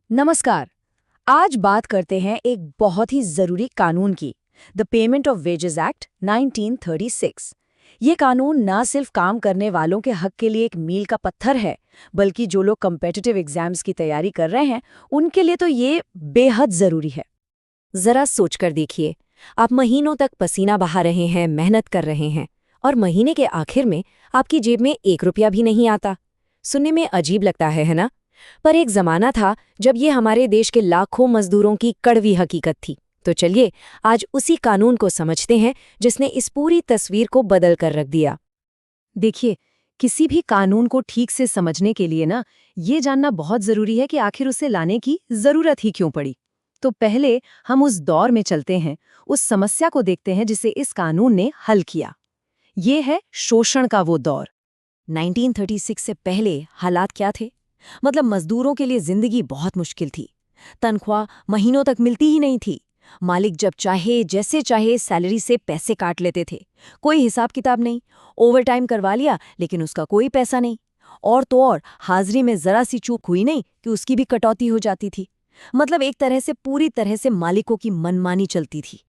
नमस्कार। आज बात करते हैं एक बहुत ही जरूरी कानून की, the payment of wages act 1936। ये कानून ना सिर्फ काम करने वालों के हक के लिए एक मील का पत्थर है, बल्कि जो लोग कॉम्पिटिटिव एग्जाम्स की तैयारी कर रहे हैं उनके लिए तो ये बेहद जरूरी है। जरा सोचकर देखिए, आप महीनों तक पसीना बहा रहे हैं, मेहनत कर रहे हैं, और महीने के आखिर में आपकी जेब में 1 रुपया भी नहीं आता। सुनने में अजीब लगता है ना? पर एक जमाना था जब ये हमारे देश के लाखों मजदूरों की कड़वी हकीकत थी। तो चलिए आज उसी कानून को समझते हैं जिसने इस पूरी तस्वीर को बदल कर रख दिया। देखिए, किसी भी कानून को ठीक से समझने के लिए ना ये जानना बहुत जरूरी है कि आखिर उसे लाने की जरूरत ही क्यों पड़ी। तो पहले हम उस दौर में चलते हैं, उस समस्या को देखते हैं जिसे इस कानून ने हल किया। ये है शोषण का वो दौर। 1936 से पहले हालात क्या थे? मतलब मजदूरों के लिए जिंदगी बहुत मुश्किल थी। तनख्वाह महीनों तक मिलती ही नहीं थी। मालिक जब चाहे जैसे चाहे सैलरी से पैसे काट लेते थे। कोई हिसाब किताब नहीं। ओवरटाइम करवा लिया लेकिन उसका कोई पैसा नहीं। और तो और हाजिरी में जरा सी चूक हुई नहीं कि उसकी भी कटौती हो जाती थी। मतलब एक तरह से पूरी तरह से मालिकों की मनमानी चलती थी।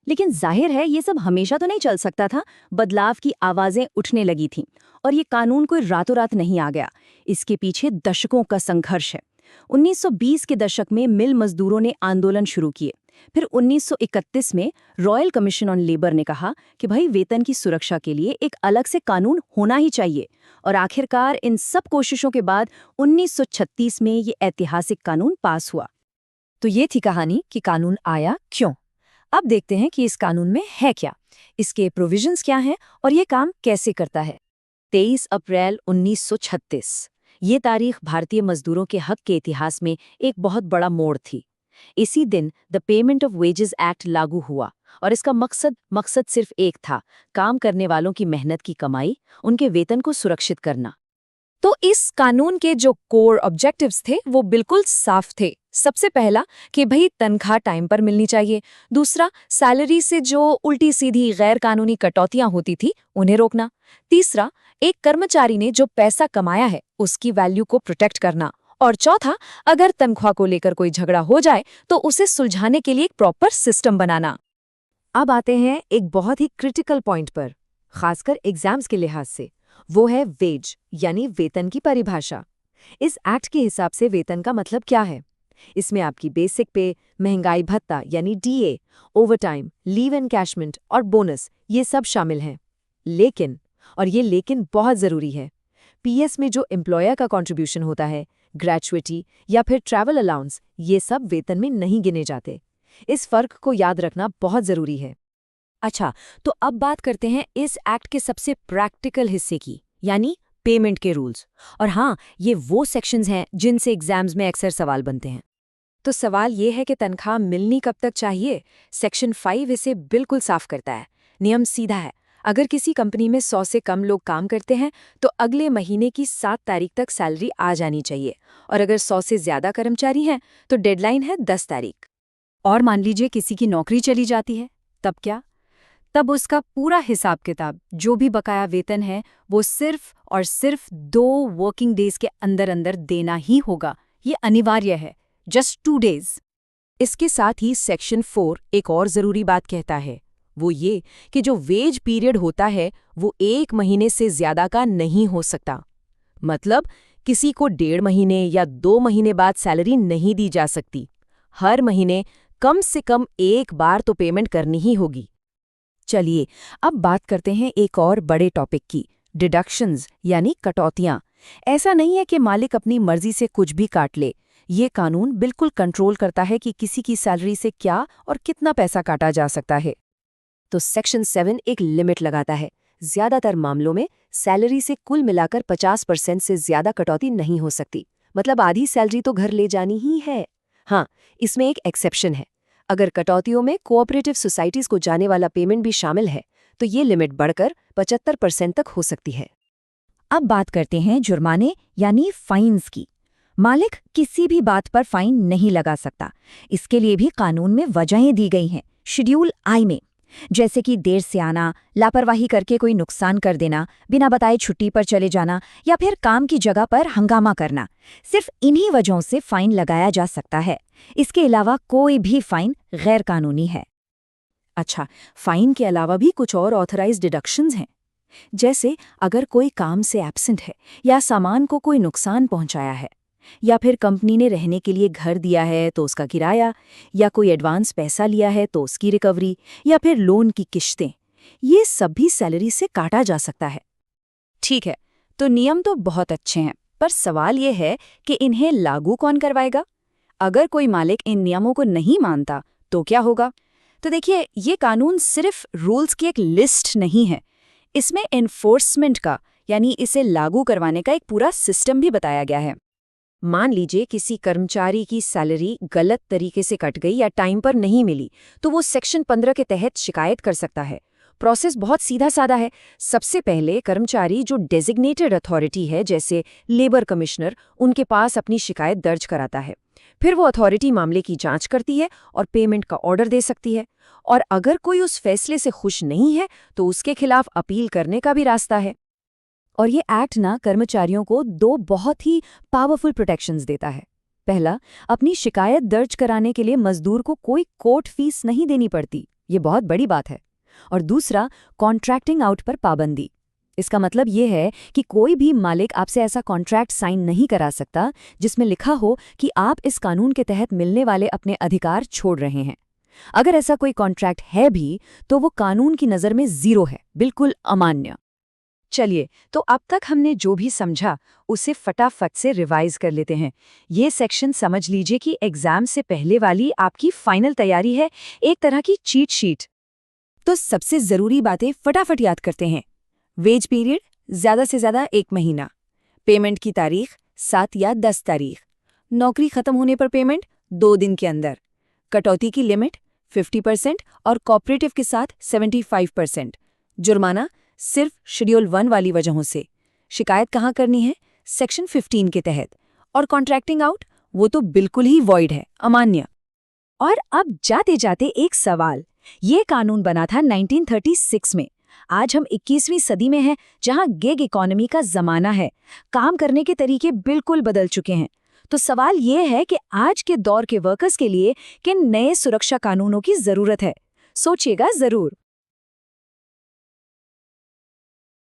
लेकिन जाहिर है ये सब हमेशा तो नहीं चल सकता था। बदलाव की आवाजें उठने लगी थीं और ये कानून कोई रातों रात नहीं आ गया। इसके पीछे दशकों का संघर्ष है। 1920 के दशक में मिल मजदूरों ने आंदोलन शुरू किए। फिर 1931 में रॉयल कमीशन ऑन लेबर ने कहा कि भाई वेतन की सुरक्षा के लिए एक अलग से कानून होना ही चाहिए। और आखिरकार इन सब कोशिशों के बाद 1936 में ये ऐतिहासिक कानून पास हुआ। तो ये थी कहानी कि कानून आया क्यों। अब देखते हैं कि इस कानून में है क्या, इसके प्रोविजंस क्या हैं और ये काम कैसे करता है। 23 अप्रैल 1936 ये तारीख भारतीय मजदूरों के हक के इतिहास में एक बहुत बड़ा मोड़ थी। इसी दिन the payment of wages act लागू हुआ और इसका मकसद सिर्फ एक था, काम करने वालों की मेहनत की कमाई, उनके वेतन को सुरक्षित करना। तो इस कानून के जो कोर ऑब्जेक्टिव्स थे वो बिल्कुल साफ थे। सबसे पहला कि भाई तनख्वाह टाइम पर मिलनी चाहिए। दूसरा, सैलरी से जो उल्टी सीधी गैर कानूनी कटौतियां होती थी उन्हें रोकना। तीसरा, एक कर्मचारी ने जो पैसा कमाया है उसकी वैल्यू को प्रोटेक्ट करना। और चौथा, अगर तनख्वाह को लेकर कोई झगड़ा हो जाए तो उसे सुलझाने के लिए एक प्रॉपर सिस्टम बनाना। अब आते हैं एक बहुत ही क्रिटिकल पॉइंट पर, खासकर एग्जाम्स के लिहाज से। वो है वेज यानी वेतन की परिभाषा। इस एक्ट के हिसाब से वेतन का मतलब क्या है? इसमें आपकी बेसिक पे, महंगाई भत्ता यानी डीए, ओवरटाइम, लीव एनकैशमेंट और बोनस ये सब शामिल हैं। लेकिन, और ये लेकिन बहुत जरूरी है, पीएस में जो एम्प्लॉयर का कंट्रीब्यूशन होता है, ग्रेचुइटी या फिर ट्रैवल अलाउंस, ये सब वेतन में नहीं गिने जाते। इस फर्क को याद रखना बहुत जरूरी है। अच्छा, तो अब बात करते हैं इस एक्ट के सबसे प्रैक्टिकल हिस्से की, यानी पेमेंट के रूल्स। और हाँ, ये वो सेक्शंस हैं जिनसे एग्जाम्स में अक्सर सवाल बनते हैं। तो सवाल ये है कि तनख्वाह मिलनी कब तक चाहिए? सेक्शन 5 इसे बिल्कुल साफ करता है। नियम सीधा है, अगर किसी कंपनी में 100 से कम लोग काम करते हैं तो अगले महीने की 7 तारीख तक सैलरी आ जानी चाहिए। और अगर 100 से ज्यादा कर्मचारी हैं तो डेडलाइन है 10 तारीख। और मान लीजिए किसी की नौकरी चली जाती है, तब क्या? तब उसका पूरा हिसाब किताब, जो भी बकाया वेतन है, वो सिर्फ और सिर्फ 2 वर्किंग डेज के अंदर अंदर देना ही होगा। ये अनिवार्य है, जस्ट 2 डेज। इसके साथ ही सेक्शन 4 एक और जरूरी बात कहता है, वो ये कि जो वेज पीरियड होता है वो 1 महीने से ज्यादा का नहीं हो सकता। मतलब किसी को 1.5 महीने या 2 महीने बाद सैलरी नहीं दी जा सकती। हर महीने कम से कम एक बार तो पेमेंट करनी ही होगी। चलिए अब बात करते हैं एक और बड़े टॉपिक की, डिडक्शंस यानी कटौतियां। ऐसा नहीं है कि मालिक अपनी मर्जी से कुछ भी काट ले। ये कानून बिल्कुल कंट्रोल करता है कि किसी की सैलरी से क्या और कितना पैसा काटा जा सकता है। तो सेक्शन 7 एक लिमिट लगाता है। ज्यादातर मामलों में सैलरी से कुल मिलाकर 50% से ज्यादा कटौती नहीं हो सकती। मतलब आधी सैलरी तो घर ले जानी ही है। हाँ, इसमें एक एक्सेप्शन है। अगर कटौतियों में कोऑपरेटिव सोसाइटीज को जाने वाला पेमेंट भी शामिल है तो ये लिमिट बढ़कर 75% तक हो सकती है। अब बात करते हैं जुर्माने यानी फाइन्स की। मालिक किसी भी बात पर फाइन नहीं लगा सकता। इसके लिए भी कानून में वजहें दी गई हैं, शेड्यूल आई में। जैसे कि देर से आना, लापरवाही करके कोई नुकसान कर देना, बिना बताए छुट्टी पर चले जाना या फिर काम की जगह पर हंगामा करना। सिर्फ इन्हीं वजहों से फाइन लगाया जा सकता है। इसके अलावा कोई भी फाइन गैर कानूनी है। अच्छा, फाइन के अलावा भी कुछ और ऑथराइज्ड डिडक्शंस हैं। जैसे अगर कोई काम से एब्सेंट है या सामान को कोई नुकसान पहुंचाया है, या फिर कंपनी ने रहने के लिए घर दिया है तो उसका किराया, या कोई एडवांस पैसा लिया है तो उसकी रिकवरी, या फिर लोन की किश्तें, ये सब भी सैलरी से काटा जा सकता है। ठीक है, तो नियम तो बहुत अच्छे हैं, पर सवाल ये है कि इन्हें लागू कौन करवाएगा? अगर कोई मालिक इन नियमों को नहीं मानता तो क्या होगा? तो देखिए, ये कानून सिर्फ रूल्स की एक लिस्ट नहीं है, इसमें एनफोर्समेंट का, यानी इसे लागू करवाने का एक पूरा सिस्टम भी बताया गया है। मान लीजिए किसी कर्मचारी की सैलरी गलत तरीके से कट गई या टाइम पर नहीं मिली, तो वो सेक्शन 15 के तहत शिकायत कर सकता है। प्रोसेस बहुत सीधा साधा है। सबसे पहले कर्मचारी जो डेजिग्नेटेड अथॉरिटी है, जैसे लेबर कमिश्नर, उनके पास अपनी शिकायत दर्ज कराता है। फिर वो अथॉरिटी मामले की जांच करती है और पेमेंट का ऑर्डर दे सकती है। और अगर कोई उस फैसले से खुश नहीं है तो उसके खिलाफ अपील करने का भी रास्ता है। और ये एक्ट ना कर्मचारियों को दो बहुत ही पावरफुल प्रोटेक्शंस देता है। पहला, अपनी शिकायत दर्ज कराने के लिए मजदूर को कोई कोर्ट फीस नहीं देनी पड़ती, ये बहुत बड़ी बात है। और दूसरा, कॉन्ट्रैक्टिंग आउट पर पाबंदी। इसका मतलब ये है कि कोई भी मालिक आपसे ऐसा कॉन्ट्रैक्ट साइन नहीं करा सकता जिसमें लिखा हो कि आप इस कानून के तहत मिलने वाले अपने अधिकार छोड़ रहे हैं। अगर ऐसा कोई कॉन्ट्रैक्ट है भी तो वो कानून की नज़र में जीरो है, बिल्कुल अमान्य। चलिए, तो अब तक हमने जो भी समझा उसे फटाफट से रिवाइज कर लेते हैं। ये सेक्शन समझ लीजिए कि एग्जाम से पहले वाली आपकी फाइनल तैयारी है, एक तरह की चीट शीट। तो सबसे ज़रूरी बातें फटाफट याद करते हैं। वेज पीरियड ज़्यादा से ज़्यादा 1 महीना, पेमेंट की तारीख 7 या 10 तारीख, नौकरी खत्म होने पर पेमेंट 2 दिन के अंदर, कटौती की लिमिट 50% और कॉपरेटिव के साथ 75%, जुर्माना सिर्फ शेड्यूल 1 वाली वजहों से, शिकायत कहाँ करनी है? सेक्शन 15 के तहत, और कॉन्ट्रैक्टिंग आउट वो तो बिल्कुल ही वॉइड है, अमान्य। और अब जाते जाते एक सवाल, ये कानून बना था 1936 में। आज हम 21वीं सदी में हैं, जहां गिग इकोनॉमी का जमाना है, काम करने के तरीके बिल्कुल बदल चुके हैं। तो सवाल ये है कि आज के दौर के वर्कर्स के लिए किन नए सुरक्षा कानूनों की जरूरत है? सोचिएगा जरूर।